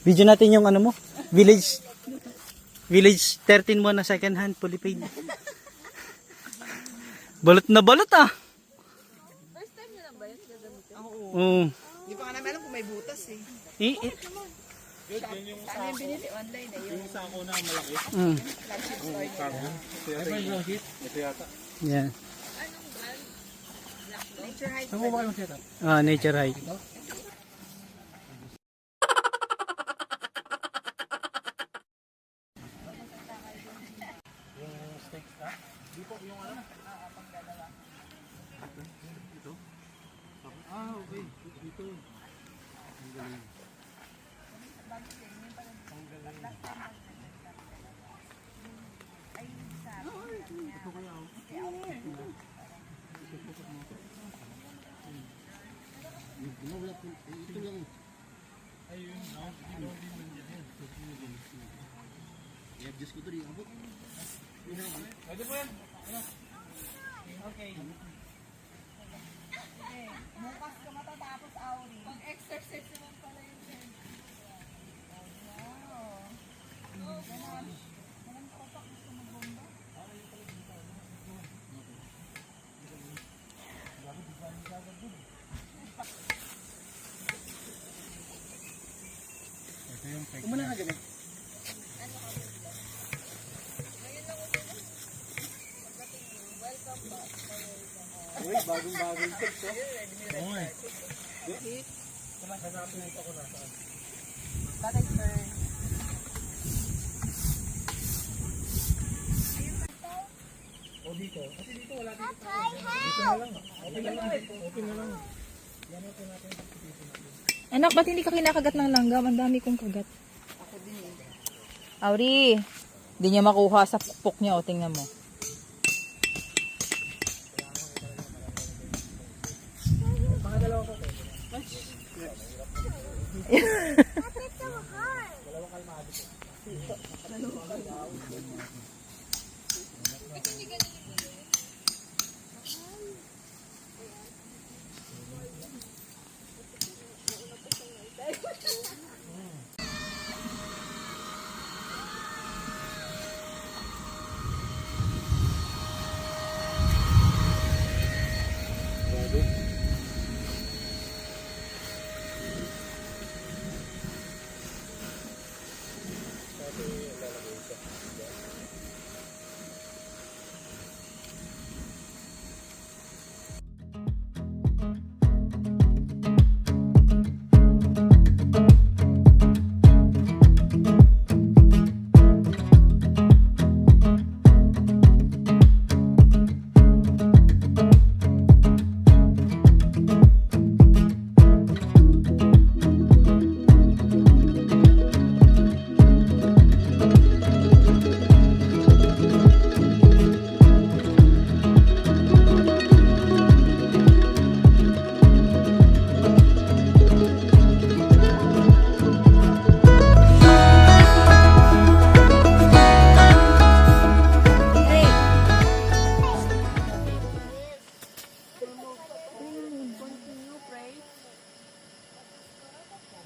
Video natin yung ano mo, Village 13 mo na second hand, fully paid. Balot na balot ah. First time nyo lang ba yun? Gagamitin? Oo. Hindi pa nga namin alam kung may butas eh. Ano yung binili online na yun? Yeah. Anong brand? Nature High. Nature High. Bukas ka matatapos, Auri. Pag-exercise naman pala yun. Umuna na ganun. Uy, bagong-bagong tips, oh. Oo eh. Hanapin nito ako nasaan. Tatay turn. O dito. Kasi dito wala dito tao. Dito na lang. Okay na lang. Okay na lang. Yan ito natin. Anak, ba't hindi ka kinakagat ng langgam? Ang dami kong kagat. Ako din eh. Auri, hindi niya makuha sa pukpok niya. O, tingnan mo. Pangadalawa ko ko.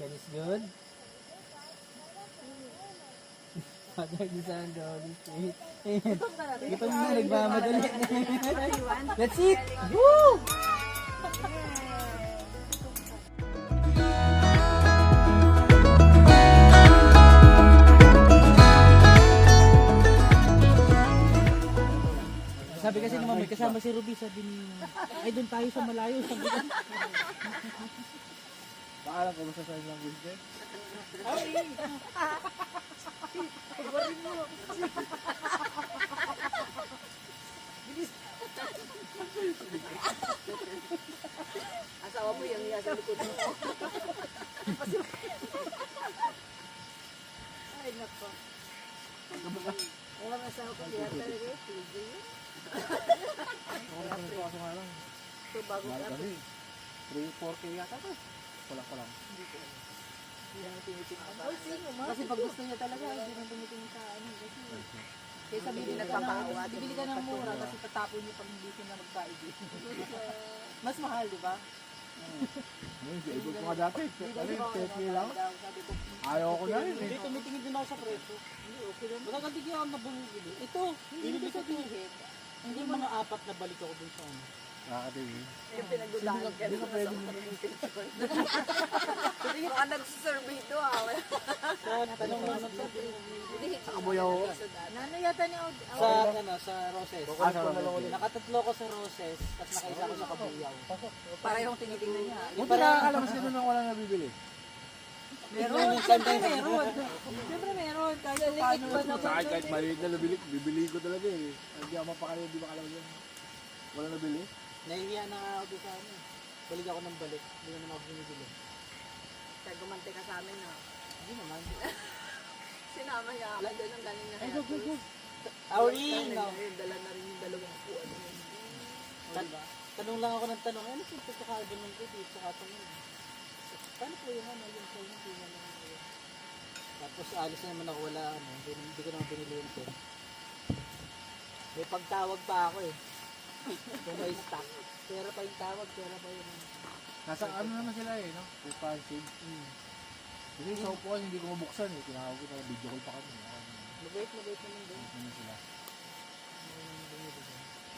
God is good. Father, the Son, the Holy Spirit. Ito na, nagmamadali. Let's eat! Woo! Sabi kasi naman may kasama si Ruby, sabi ni ay doon tayo sa malayo, sabi ko. Paalam ko sa size ng business. Asawa mo yung iya sa likod mo. Ay, nako. Ang asawa ko iya talaga. So, bago ka. 3-4K yata to. Wala pa lang. Hindi na tinitingnan. Kasi pag gusto niya talaga, hindi na tinitingnan sa ano. Kaya sabihin bibili ka ng mura kasi tatapon niyo pag hindi siya na magkaibig. Mas mahal, di ba? Ikot ko nga dati. Ano yung tepi lang? Sabi ko, Ayaw ko na rin Hindi, eh. tumitingin din ako sa presyo. Magkakaltigyan ako na bumibili. Ito, hindi ko sabihin. hindi mga apat na balik ako dun sa ano. Nakakatingin. Yung pinagdudahan ka na sa communication. Baka nagsisurvey ito ah. Tanong lang sa Nakabuyaw. Nano yata ni Audi? sa ano, sa Roses. Sa Roses. Nakatatlo ko sa Roses, tapos nakaisa ko sa Kabuyaw. Parehong tinitingnan niya. Buti nakakalamas ka nun nang walang nabibili. Meron, siyempre meron. Siyempre meron. Kaya Liit pa Sa akin kahit maliit na nabili, bibili ko talaga eh. Hindi ako mapakali, hindi makalaman yan. Walang nabili. Nahihiya na nga ako doon sa ano. Balik ako ng balik. Hindi na naman ako binibili. Kaya gumante ka sa amin ah. Hindi naman. Sinama niya ako doon ang galing na Ay, kaya. go. Aurin! Dala na rin yung dalawang puwan. Tanong lang ako ng tanong, ano yung pagkakaiba ng ko dito sa katanong? Paano po yung ano, yung sa hindi na lang ako. Tapos alis na naman ako, wala ano, hindi ko naman binili yung pen. May pagtawag pa ako eh. Kung may stock. Pera pa yung tawag, pera pa yung... Nasa ano naman sila eh, no? Responsive. Kasi sa upuan, hindi ko mabuksan eh. Tinawag ko na video call pa kami. Mabait naman doon. Ano sila?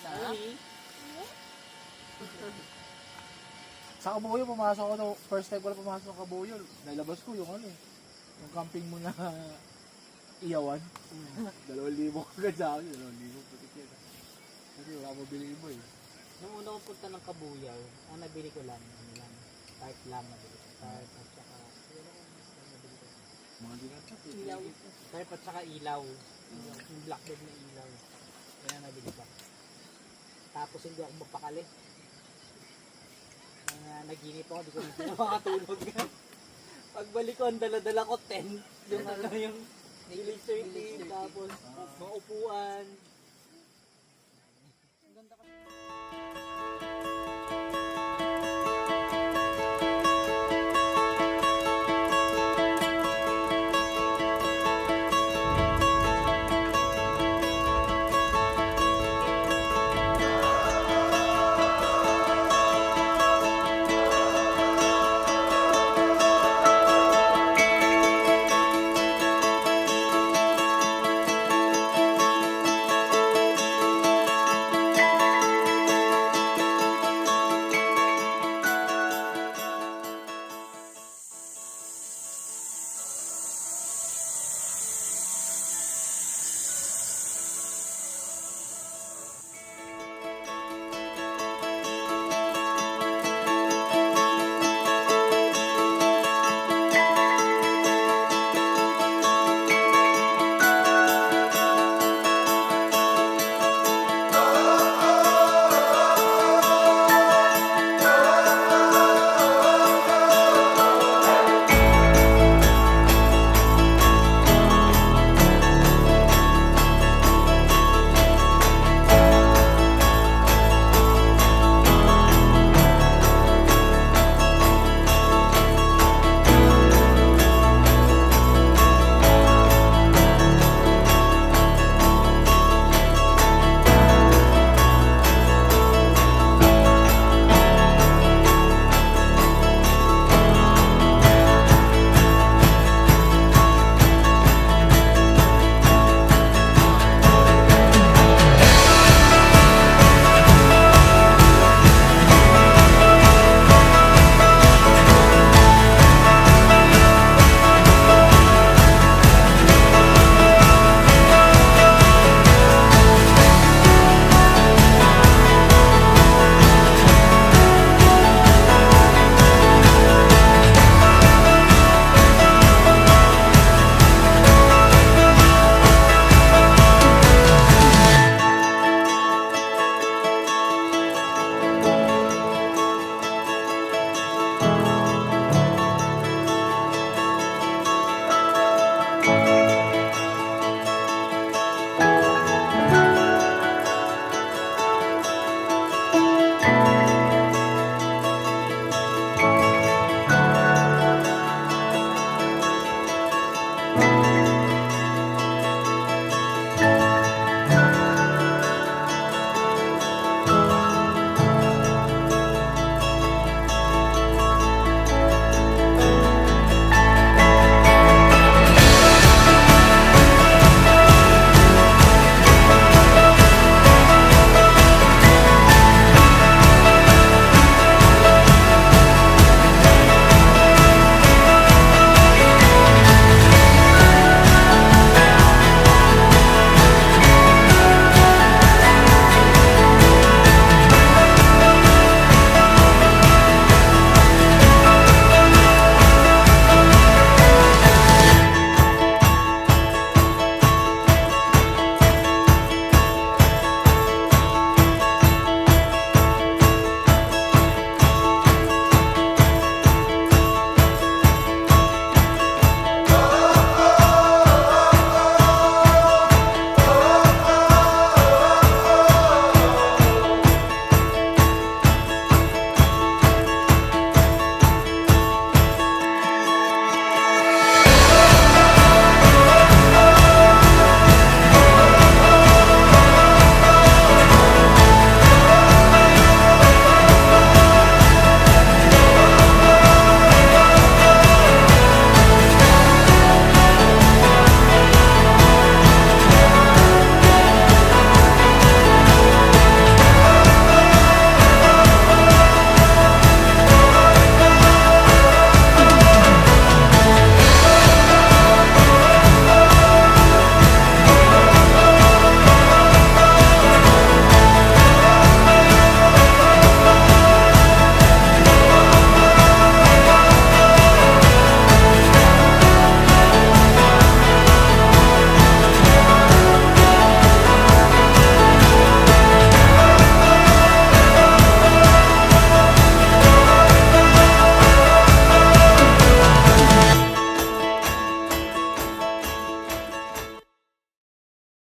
Sorry. Sa Kabuyo, pumasok ako. First time ko lang pumasok sa Kabuyo. Nailabas ko yung ano eh. Yung camping mo na iyawan. 2,000 agad sa akin. 2,000 putik yan. Kasi wala mabili mo eh. Nung una kong punta ng Kabuyaw, ang nabili ko lang, ano lang, tart lang nabili ko. Tart at saka, nabili ko. Mga ginagawa. Ilaw. Tart at saka ilaw. Yung blackbird na ilaw. Yan ang nabili ko. Tapos hindi ako magpakali. Naginip ako, di ko na makatulog. Pagbalik ko, ang dala-dala ko 10. Yung ano yung laser team, tapos mga upuan,